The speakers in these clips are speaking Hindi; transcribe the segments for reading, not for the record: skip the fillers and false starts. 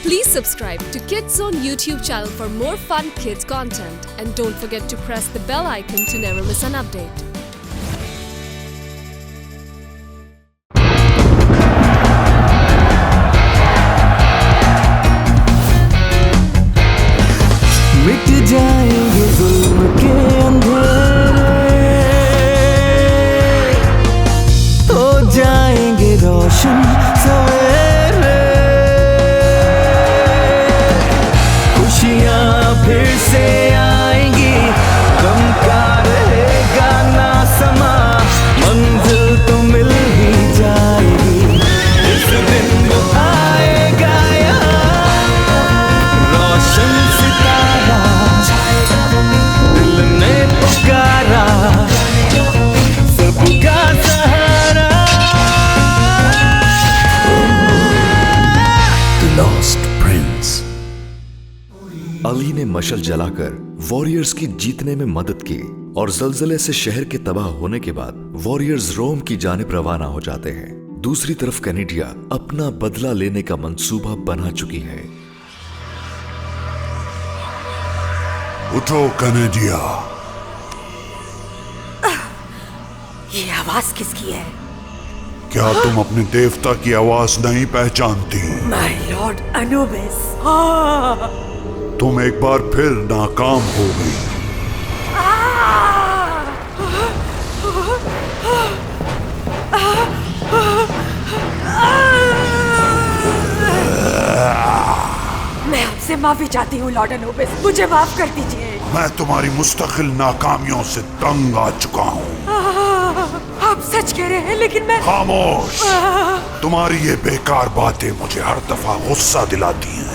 Please subscribe to Kids Zone YouTube channel for more fun kids content and don't forget to press the bell icon to never miss an update. मिट जाएंगे जुल्म के अंधेरे, हो जाएंगे रोशन सवेरे, खुशियाँ फिर से आएंगी, गम का रहेगा ना समा, मंजिल तो मिल ही जाएगी, इस दिन वो आएगा यहाँ, रोशन सितारा दिल ने पुकारा, सबका सहारा। The Lost Prince। अली ने मशल जलाकर वॉरियर्स की जीतने में मदद की और जलजले से शहर के तबाह होने के बाद वॉरियर्स रोम की जानिब रवाना हो जाते हैं। दूसरी तरफ कैनेडिया अपना बदला लेने का मंसूबा बना चुकी है। उठो कनेडिया। ये आवाज किसकी है? क्या तुम अपने देवता की आवाज नहीं पहचानती? My Lord Anubis. तुम एक बार फिर नाकाम हो गई। मैं आपसे माफी चाहती हूँ लॉर्ड अनुबिस, मुझे माफ कर दीजिए। मैं तुम्हारी मुस्तकिल नाकामियों से तंग आ चुका हूँ। आप सच कह रहे हैं, लेकिन मैं खामोश। तुम्हारी ये बेकार बातें मुझे हर दफा गुस्सा दिलाती हैं।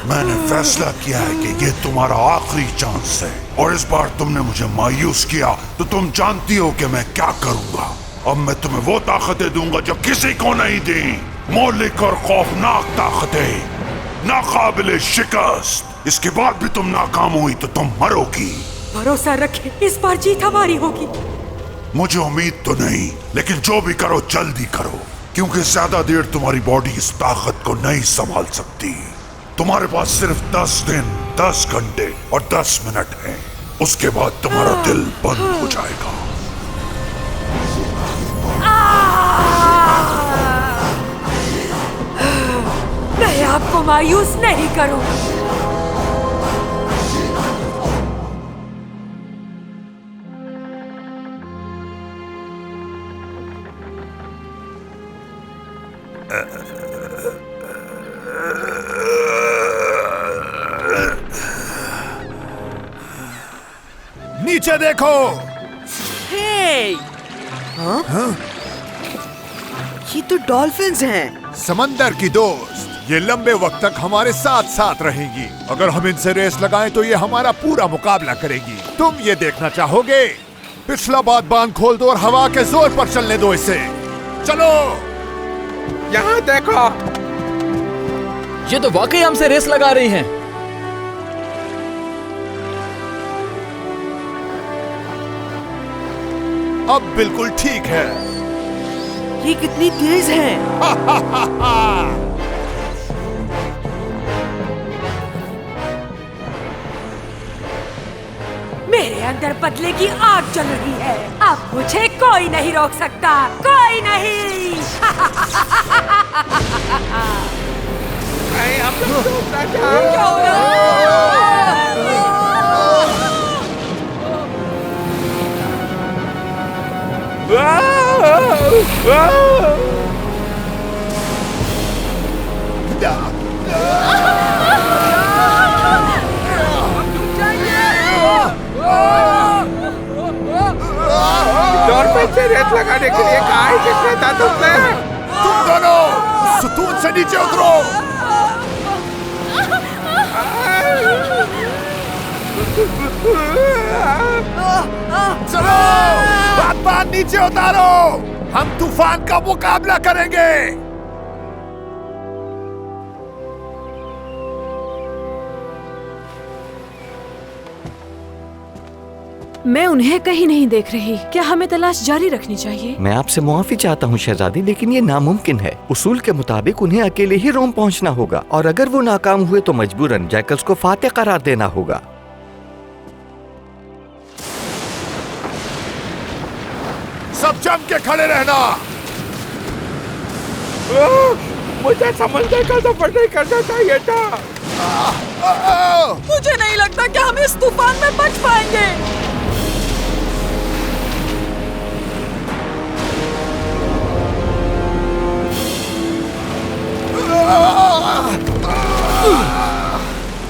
मैंने फैसला किया है कि ये तुम्हारा आखिरी चांस है और इस बार तुमने मुझे मायूस किया तो तुम जानती हो कि मैं क्या करूंगा। अब मैं तुम्हें वो ताकतें दूंगा जो किसी को नहीं दी। मौलिक और खौफनाक ताकतें, नाकाबिले शिकस्त। इसके बाद भी तुम नाकाम हुई तो तुम मरोगी। भरोसा रखें, इस बार जीत हमारी होगी। मुझे उम्मीद तो नहीं, लेकिन जो भी करो जल्दी करो, क्योंकि ज्यादा देर तुम्हारी बॉडी इस ताकत को नहीं संभाल सकती। तुम्हारे पास सिर्फ 10 दिन, 10 घंटे और 10 मिनट है। उसके बाद तुम्हारा दिल बंद हो जाएगा। मैं आपको मायूस नहीं करूंगा। नीचे देखो। ये तो डॉल्फिन्स हैं। समंदर की दोस्त, ये लंबे वक्त तक हमारे साथ साथ रहेंगी। अगर हम इनसे रेस लगाएं तो ये हमारा पूरा मुकाबला करेगी। तुम ये देखना चाहोगे? पिछला बांध खोल दो और हवा के जोर पर चलने दो इसे। चलो। यहाँ देखो, ये तो वाकई हमसे रेस लगा रही हैं। अब बिल्कुल ठीक है। ये कितनी तेज हैं। मेरे अंदर बदले की आग जल रही है। अब मुझे कोई नहीं रोक सकता, कोई नहीं। हम लोग दूसरा चांस। डॉल्फिन से रेस लगाने के लिए कहा है जिसने था तुमने? तुम दोनों सुतून से नीचे उतरो। चलो, बात नीचे उतारो। हम तूफान का मुकाबला करेंगे। मैं उन्हें कहीं नहीं देख रही। क्या हमें तलाश जारी रखनी चाहिए? मैं आपसे मुआफी चाहता हूँ शहजादी, लेकिन ये नामुमकिन है। उसूल के मुताबिक उन्हें अकेले ही रोम पहुँचना होगा, और अगर वो नाकाम हुए तो मजबूरन जैकल्स को फातेह करार देना होगा। सब जम के खड़े रहना। मुझे समझने का सफर नहीं करना चाहिए था। मुझे नहीं लगता कि हम इस तूफान में बच पाएंगे।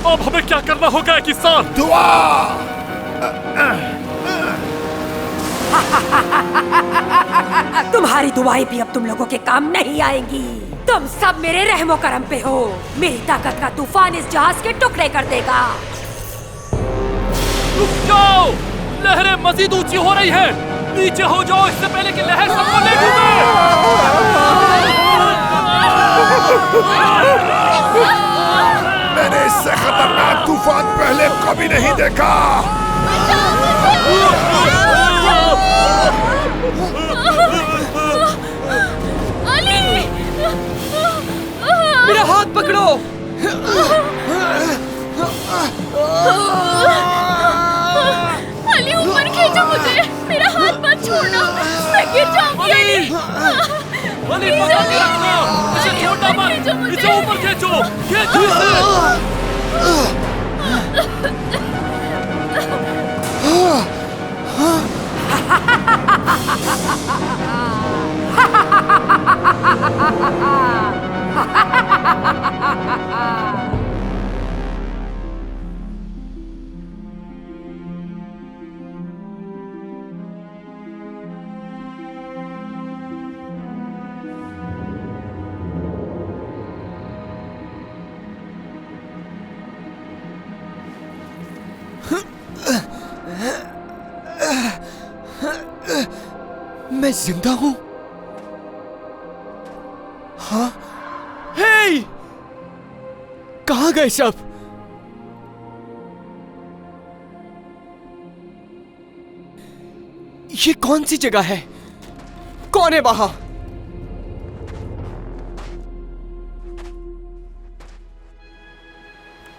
अब हमें क्या करना होगा किसान? दुआ। तुम्हारी दुआएं भी अब तुम लोगों के काम नहीं आएंगी। तुम सब मेरे रहमो करम पे हो। मेरी ताकत का तूफान इस जहाज के टुकड़े कर देगा। रुक जाओ, लहरें मजीद ऊंची हो रही हैं। नीचे हो जाओ इससे पहले कि लहर सबको ले डूबे। मैंने इससे खतरनाक तूफान पहले कभी नहीं देखा। मेरा हाथ पकड़ो। अली ऊपर खींचो मुझे, मेरा हाथ मत छोड़ना, मैं गिर जाऊंगी। अली पकड़ के रखो, इसे छोड़ना मत, इसे ऊपर खींचो, खींचो मैं जिंदा हूँ। हाँ, हे, कहाँ गए सब? ये कौन सी जगह है? कौन है वहां?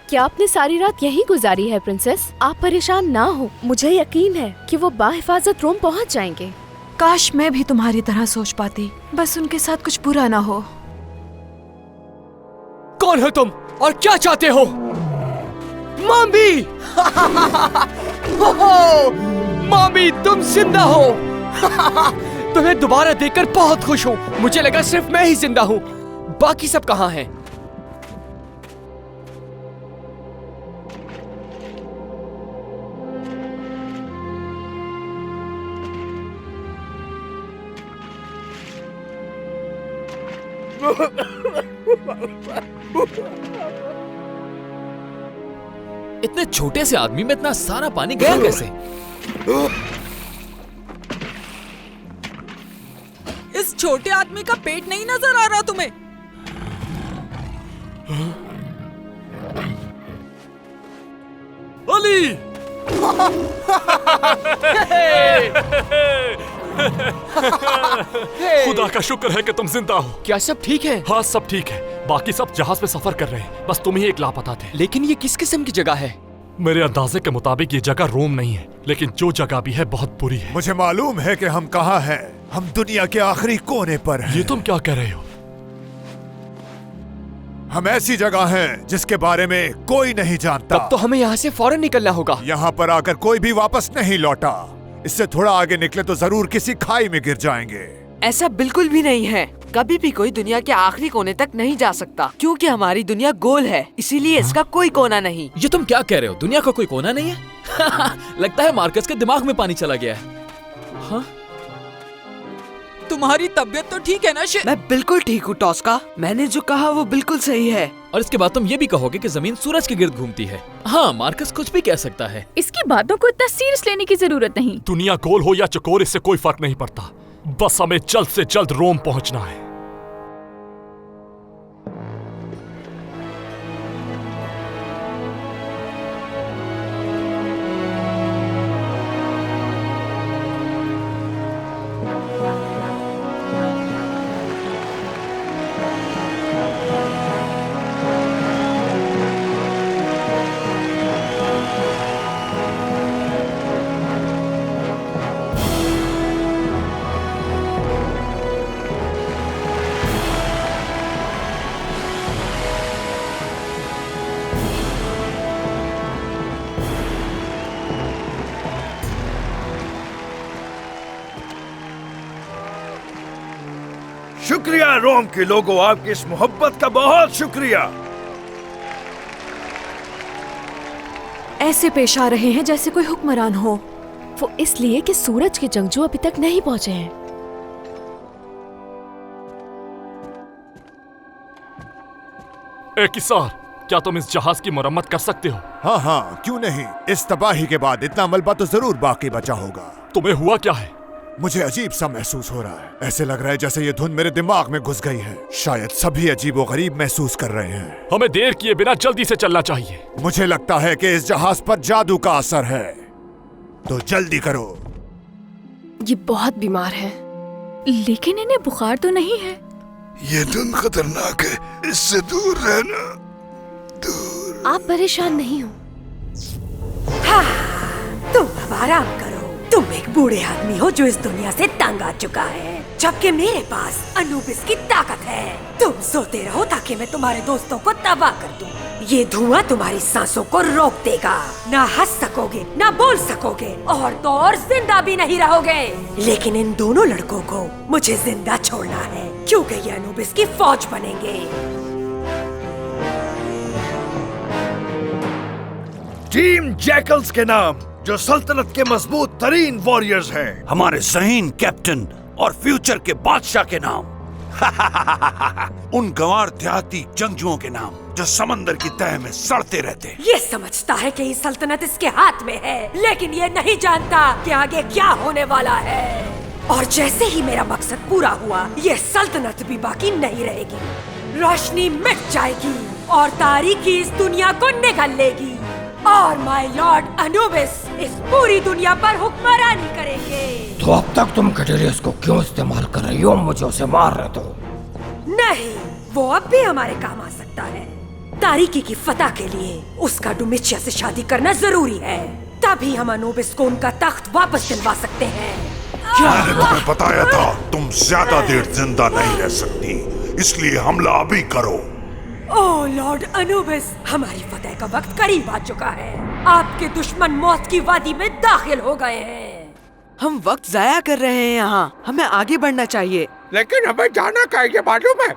क्या आपने सारी रात यहीं गुजारी है प्रिंसेस? आप परेशान ना हो, मुझे यकीन है कि वो बाहिफाजत रोम पहुंच जाएंगे। काश मैं भी तुम्हारी तरह सोच पाती, बस उनके साथ कुछ बुरा ना हो। कौन हो तुम और क्या चाहते हो? मॉम्बी! मॉम्बी, तुम जिंदा हो। तुम्हें दोबारा देखकर बहुत खुश हूँ। मुझे लगा सिर्फ मैं ही जिंदा हूँ, बाकी सब कहाँ हैं? इतने छोटे से आदमी में इतना सारा पानी गया कैसे? इस छोटे आदमी का पेट नहीं नजर आ रहा तुम्हें? अली! खुदा का शुक्र है कि तुम जिंदा हो। क्या सब ठीक है? हाँ, सब ठीक है। बाकी सब जहाज पे सफर कर रहे हैं, बस तुम ही एक लापता थे। लेकिन ये किस किस्म की जगह है? मेरे अंदाजे के मुताबिक ये जगह रोम नहीं है, लेकिन जो जगह भी है बहुत बुरी है। मुझे मालूम है कि हम कहाँ हैं। हम दुनिया के आखिरी कोने पर हैं। ये तुम क्या कह रहे हो? हम ऐसी जगह हैं जिसके बारे में कोई नहीं जानता। तब तो हमें यहाँ से फौरन निकलना होगा। यहाँ पर आकर कोई भी वापस नहीं लौटा। इससे थोड़ा आगे निकले तो जरूर किसी खाई में गिर जाएंगे। ऐसा बिल्कुल भी नहीं है। कभी भी कोई दुनिया के आखिरी कोने तक नहीं जा सकता, क्योंकि हमारी दुनिया गोल है, इसीलिए इसका कोई कोना नहीं। ये तुम क्या कह रहे हो? दुनिया का कोई कोना नहीं है? लगता है मार्कस के दिमाग में पानी चला गया है। हाँ? तुम्हारी तबीयत तो ठीक है ना? मैं बिल्कुल ठीक हूँ टॉस्का। मैंने जो कहा वो बिल्कुल सही है। और इसके बाद तुम ये भी कहोगे कि जमीन सूरज के गिर्द घूमती है। हाँ, मार्कस कुछ भी कह सकता है। इसकी बातों को इतना सीरियस लेने की जरूरत नहीं। दुनिया गोल हो या चकोर, इससे कोई फर्क नहीं पड़ता। बस हमें जल्द से जल्द रोम पहुंचना है। शुक्रिया रोम के लोगों, आपकी इस मोहब्बत का बहुत शुक्रिया। ऐसे पेश आ रहे हैं जैसे कोई हुक्मरान हो। वो इसलिए कि सूरज के जंगजू अभी तक नहीं पहुंचे हैं। किसार, क्या तुम इस जहाज की मरम्मत कर सकते हो? हाँ हाँ, क्यों नहीं। इस तबाही के बाद इतना मलबा तो जरूर बाकी बचा होगा। तुम्हें हुआ क्या है? मुझे अजीब सा महसूस हो रहा है। ऐसे लग रहा है जैसे ये धुन मेरे दिमाग में घुस गई है। शायद सभी अजीब व गरीब महसूस कर रहे हैं। हमें देर किए बिना जल्दी से चलना चाहिए। मुझे लगता है कि इस जहाज पर जादू का असर है, तो जल्दी करो। ये बहुत बीमार है, लेकिन इन्हें बुखार तो नहीं है। ये धुन खतरनाक है, इससे दूर रहना, दूर। आप परेशान नहीं हो। हाँ, तुम अब आराम करो। तुम एक बूढ़े आदमी हो जो इस दुनिया से तंग आ चुका है, जबकि मेरे पास अनुबिस की ताकत है। तुम सोते रहो ताकि मैं तुम्हारे दोस्तों को तबाह कर दूं। ये धुआं तुम्हारी सांसों को रोक देगा। ना हंस सकोगे, ना बोल सकोगे, और तो और जिंदा भी नहीं रहोगे। लेकिन इन दोनों लड़कों को मुझे जिंदा छोड़ना है, क्योंकि ये अनुबिस की फौज बनेंगे। टीम जैकल्स के नाम, जो सल्तनत के मजबूत तरीन वॉरियर्स हैं। हमारे ज़हीन कैप्टन और फ्यूचर के बादशाह के नाम। उन गंवार देहाती जंगजुओं के नाम जो समंदर की तह में सड़ते रहते हैं। ये समझता है कि ये सल्तनत इसके हाथ में है, लेकिन ये नहीं जानता कि आगे क्या होने वाला है। और जैसे ही मेरा मकसद पूरा हुआ, ये सल्तनत भी बाकी नहीं रहेगी। रोशनी मिट जाएगी और तारीकी इस दुनिया को निगल लेगी, और माय लॉर्ड अनुबिस इस पूरी दुनिया पर हुक्मरानी करेंगे। तो अब तक तुम कैटेरियस को क्यों इस्तेमाल कर रही हो? मुझे उसे मार रहे हो। नहीं, वो अब भी हमारे काम आ सकता है। तारीकी की फतह के लिए उसका डुमिचिया से शादी करना जरूरी है, तभी हम अनुबिस को उनका तख्त वापस दिलवा सकते हैं। मैंने तुम्हें बताया था तुम ज्यादा देर जिंदा नहीं रह सकती, इसलिए हमला अभी करो। ओह लॉर्ड अनुबिस, हमारी फतह का वक्त करीब आ चुका है। आपके दुश्मन मौत की वादी में दाखिल हो गए हैं। हम वक्त जाया कर रहे हैं यहाँ, हमें आगे बढ़ना चाहिए। लेकिन हमें जाना चाहिए, मालूम है?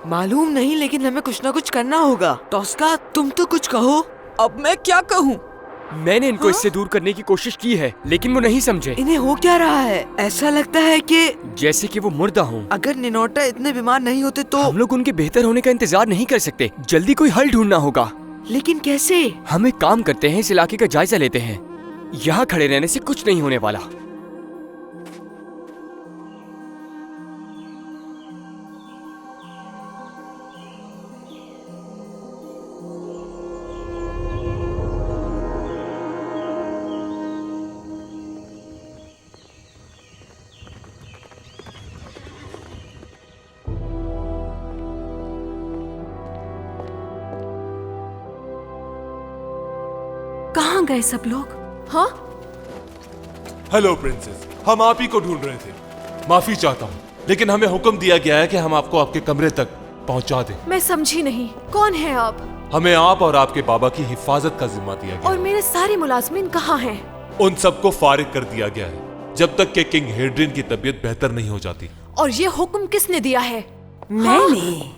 मालूम नहीं, लेकिन हमें कुछ ना कुछ करना होगा। टॉस्का, तुम तो कुछ कहो। अब मैं क्या कहूँ? मैंने इनको इससे दूर करने की कोशिश की है, लेकिन वो नहीं समझे। इन्हें हो क्या रहा है? ऐसा लगता है कि जैसे कि वो मुर्दा हों। अगर निनोटा इतने बीमार नहीं होते तो हम लोग उनके बेहतर होने का इंतजार नहीं कर सकते। जल्दी कोई हल ढूंढना होगा। लेकिन कैसे? हम एक काम करते हैं, इस इलाके का जायजा लेते हैं। यहाँ खड़े रहने से कुछ नहीं होने वाला। कहाँ गए सब लोग? हाँ? हेलो प्रिंसेस, हम आप ही को ढूंढ रहे थे। माफी चाहता हूँ, लेकिन हमें हुक्म दिया गया है कि हम आपको आपके कमरे तक पहुँचा दें। मैं समझी नहीं, कौन है आप? हमें आप और आपके बाबा की हिफाजत का जिम्मा दिया गया। और मेरे सारे मुलाजमीन कहाँ हैं? उन सबको फारिग कर दिया गया है, जब तक कि किंग हेड्रिन की तबीयत बेहतर नहीं हो जाती। और ये हुक्म किसने दिया है? मैंने।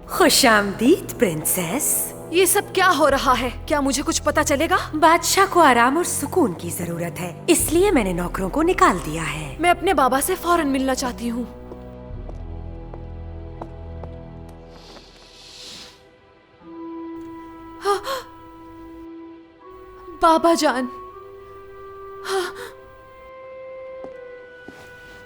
खुशामदीद प्रिंसेस। ये सब क्या हो रहा है? क्या मुझे कुछ पता चलेगा? बादशाह को आराम और सुकून की जरूरत है, इसलिए मैंने नौकरों को निकाल दिया है। मैं अपने बाबा से फौरन मिलना चाहती हूँ। बाबा जान,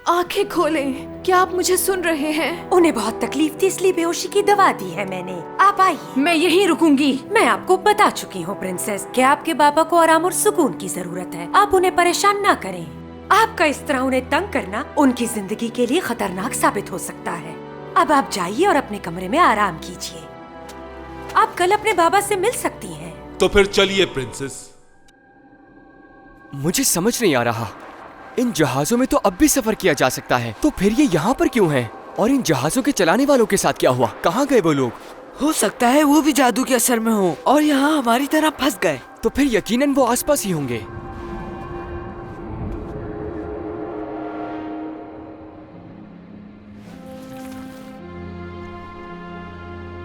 आंखें खोलें। क्या आप मुझे सुन रहे हैं? उन्हें बहुत तकलीफ थी, इसलिए बेहोशी की दवा दी है मैंने। आप आइए। मैं यहीं रुकूंगी। मैं आपको बता चुकी हूँ प्रिंसेस कि आपके बाबा को आराम और सुकून की जरूरत है। आप उन्हें परेशान ना करें। आपका इस तरह उन्हें तंग करना उनकी जिंदगी के लिए खतरनाक साबित हो सकता है। अब आप जाइए और अपने कमरे में आराम कीजिए। आप कल अपने बाबा से मिल सकती हैं। तो फिर चलिए प्रिंसेस। मुझे समझ नहीं आ रहा, इन जहाजों में तो अब भी सफर किया जा सकता है, तो फिर ये यहाँ पर क्यों हैं? और इन जहाजों के चलाने वालों के साथ क्या हुआ? कहाँ गए वो लोग? हो सकता है वो भी जादू के असर में हो और यहाँ हमारी तरह फंस गए। तो फिर यकीनन वो आसपास ही होंगे।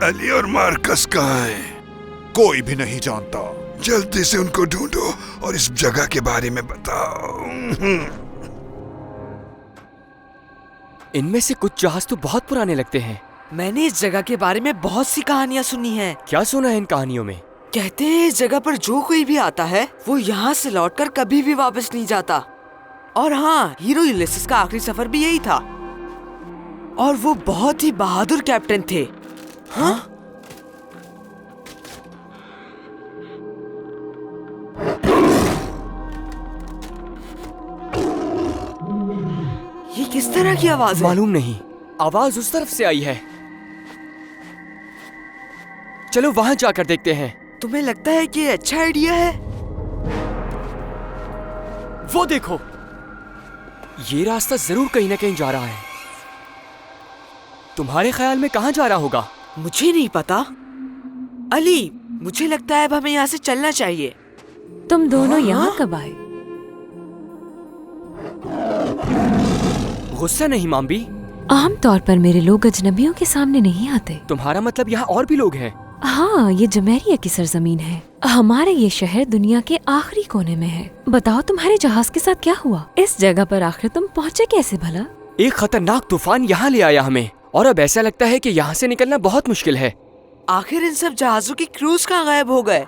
अली और मार्कस कहाँ हैं? कोई भी नहीं जानता। जल्दी से उनको ढूंढो और इस जगह के बारे में बताओ। इनमें से कुछ जहाज तो बहुत पुराने लगते हैं। मैंने इस जगह के बारे में बहुत सी कहानियाँ सुनी हैं। क्या सुना है इन कहानियों में? कहते हैं इस जगह पर जो कोई भी आता है वो यहाँ से लौटकर कभी भी वापस नहीं जाता। और हाँ, हीरो यूलिसिस का आखिरी सफर भी यही था और वो बहुत ही बहादुर कैप्टन थे। हाँ? ये किस तरह की आवाज है? मालूम नहीं, आवाज उस तरफ से आई है। चलो वहां जाकर देखते हैं। तुम्हें लगता है कि ये अच्छा आइडिया है? वो देखो, ये रास्ता जरूर कहीं ना कहीं जा रहा है। तुम्हारे ख्याल में कहाँ जा रहा होगा? मुझे नहीं पता। अली, मुझे लगता है अब हमें यहाँ से चलना चाहिए। तुम दोनों यहाँ कब आए? गुस्सा नहीं माम्बी। आमतौर पर मेरे लोग अजनबियों के सामने नहीं आते। तुम्हारा मतलब यहाँ और भी लोग हैं? हाँ, ये जमेरिया की सरजमीन है। हमारे ये शहर दुनिया के आखिरी कोने में है। बताओ तुम्हारे जहाज के साथ क्या हुआ? इस जगह पर आखिर तुम पहुँचे कैसे भला? एक खतरनाक तूफान यहाँ ले आया हमें और अब ऐसा लगता है कि यहाँ से निकलना बहुत मुश्किल है। आखिर इन सब जहाजों की क्रूज कहाँ गायब हो गए?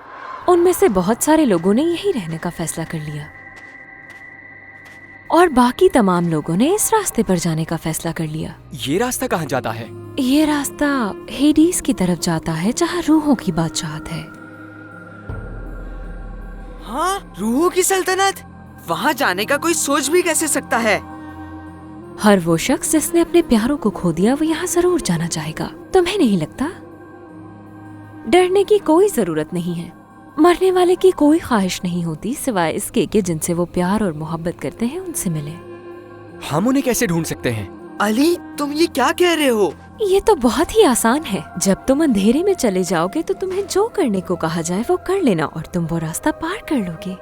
उनमें से बहुत सारे लोगों ने यहीं रहने का फैसला कर लिया और बाकी तमाम लोगों ने इस रास्ते पर जाने का फैसला कर लिया। ये रास्ता कहाँ जाता है? ये रास्ता हेडीज की तरफ जाता है, जहाँ रूहों की बादशाहत है। हाँ, रूहों की सल्तनत? वहाँ जाने का कोई सोच भी कैसे सकता है? हर वो शख्स जिसने अपने प्यारों को खो दिया वो यहाँ जरूर जाना चाहेगा। तुम्हें नहीं लगता? डरने की कोई जरूरत नहीं है। मरने वाले की कोई ख्वाहिश नहीं होती सिवाय इसके कि जिनसे वो प्यार और मोहब्बत करते हैं उनसे मिले। हम उन्हें कैसे ढूंढ सकते हैं? अली, तुम ये क्या कह रहे हो? ये तो बहुत ही आसान है। जब तुम अंधेरे में चले जाओगे तो तुम्हें जो करने को कहा जाए वो कर लेना और तुम वो रास्ता पार कर लोगे।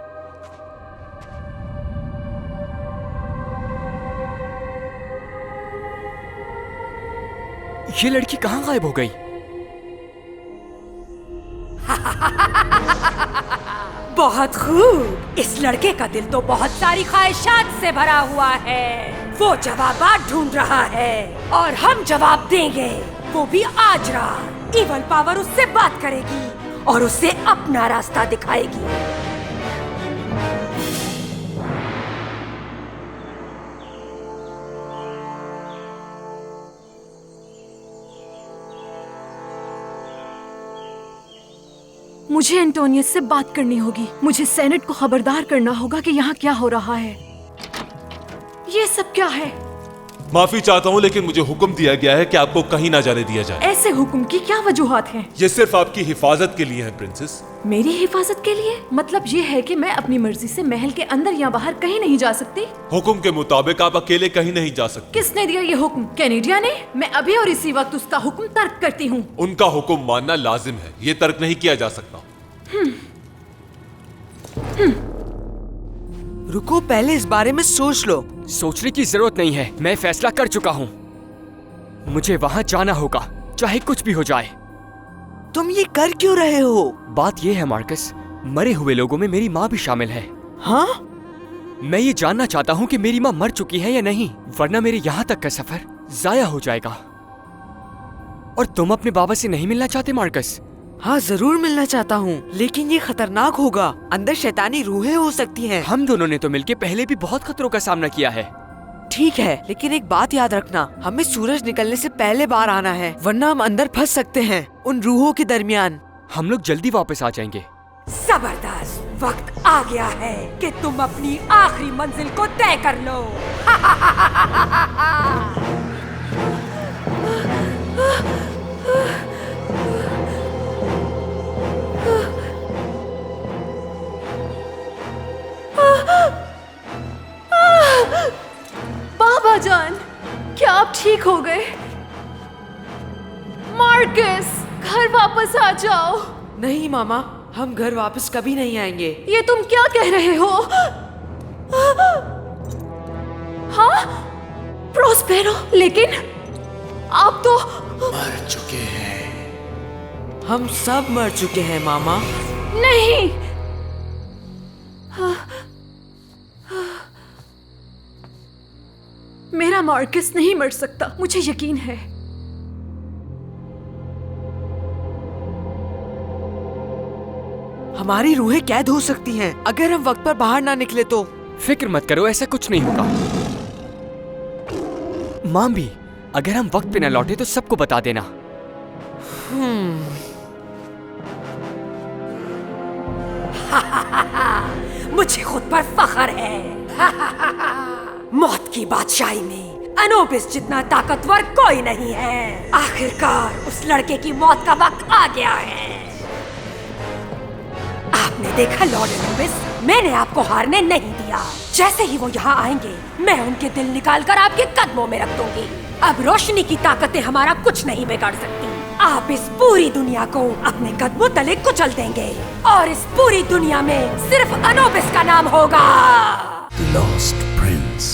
ये लड़की कहाँ गायब हो गई? बहुत खूब। इस लड़के का दिल तो बहुत सारी ख्वाहिशात से भरा हुआ है। वो जवाब ढूंढ रहा है और हम जवाब देंगे, वो भी आज रात। इवल पावर उससे बात करेगी और उसे अपना रास्ता दिखाएगी। मुझे एंटोनियस से बात करनी होगी। मुझे सेनेट को खबरदार करना होगा कि यहाँ क्या हो रहा है। ये सब क्या है? माफी चाहता हूँ, लेकिन मुझे हुक्म दिया गया है कि आपको कहीं ना जाने दिया जाए। ऐसे हुक्म की क्या वजूहात हैं? ये सिर्फ आपकी हिफाजत के लिए है प्रिंसेस। मेरी हिफाजत के लिए? मतलब ये है कि मैं अपनी मर्जी से महल के अंदर या बाहर कहीं नहीं जा सकती? हुक्म के मुताबिक आप अकेले कहीं नहीं जा सकते। किसने दिया ये हुक्म? कैनेडिया ने? मैं अभी और इसी वक्त उसका हुक्म तर्क करती हूँ। उनका हुक्म मानना लाजिम है, ये तर्क नहीं किया जा सकता। रुको, पहले इस बारे में सोच लो। सोचने की जरूरत नहीं है, मैं फैसला कर चुका हूँ। मुझे वहाँ जाना होगा, चाहे कुछ भी हो जाए। तुम ये कर क्यों रहे हो? बात ये है मार्कस, मरे हुए लोगों में मेरी माँ भी शामिल है। हाँ? मैं ये जानना चाहता हूँ कि मेरी माँ मर चुकी है या नहीं, वरना मेरे यहाँ तक का सफर जाया हो जाएगा। और तुम अपने बाबा से नहीं मिलना चाहते मार्कस? हाँ, जरूर मिलना चाहता हूँ, लेकिन ये खतरनाक होगा। अंदर शैतानी रूहें हो सकती हैं। हम दोनों ने तो मिलके पहले भी बहुत खतरों का सामना किया है। ठीक है, लेकिन एक बात याद रखना, हमें सूरज निकलने से पहले बाहर आना है, वरना हम अंदर फंस सकते हैं उन रूहों के दरमियान। हम लोग जल्दी वापस आ जाएंगे। जबरदस्त, वक्त आ गया है कि तुम अपनी आखिरी मंजिल को तय कर लो। बाबा जान, क्या आप ठीक हो गए? मार्कस, घर वापस आ जाओ। नहीं मामा, हम घर वापस कभी नहीं आएंगे। ये तुम क्या कह रहे हो? हाँ, प्रोस्पेरो, लेकिन आप तो मर चुके हैं। हम सब मर चुके हैं मामा। नहीं, मेरा मार्कस नहीं मर सकता, मुझे यकीन है। हमारी रूहें कैद हो सकती हैं अगर हम वक्त पर बाहर ना निकले तो। फिक्र मत करो, ऐसा कुछ नहीं होगा। माँ भी, अगर हम वक्त पे न लौटे तो सबको बता देना। मुझे खुद पर फख्र है। मौत की बादशाही में अनोबिस जितना ताकतवर कोई नहीं है। आखिरकार उस लड़के की मौत का वक्त आ गया है। आपने देखा लॉर्ड अनोबिस, मैंने आपको हारने नहीं दिया। जैसे ही वो यहाँ आएंगे, मैं उनके दिल निकालकर आपके कदमों में रख दूंगी। अब रोशनी की ताकतें हमारा कुछ नहीं बिगाड़ सकती। आप इस पूरी दुनिया को अपने कदमों तले कुचल देंगे और इस पूरी दुनिया में सिर्फ अनोबिस का नाम होगा। Lost Prince.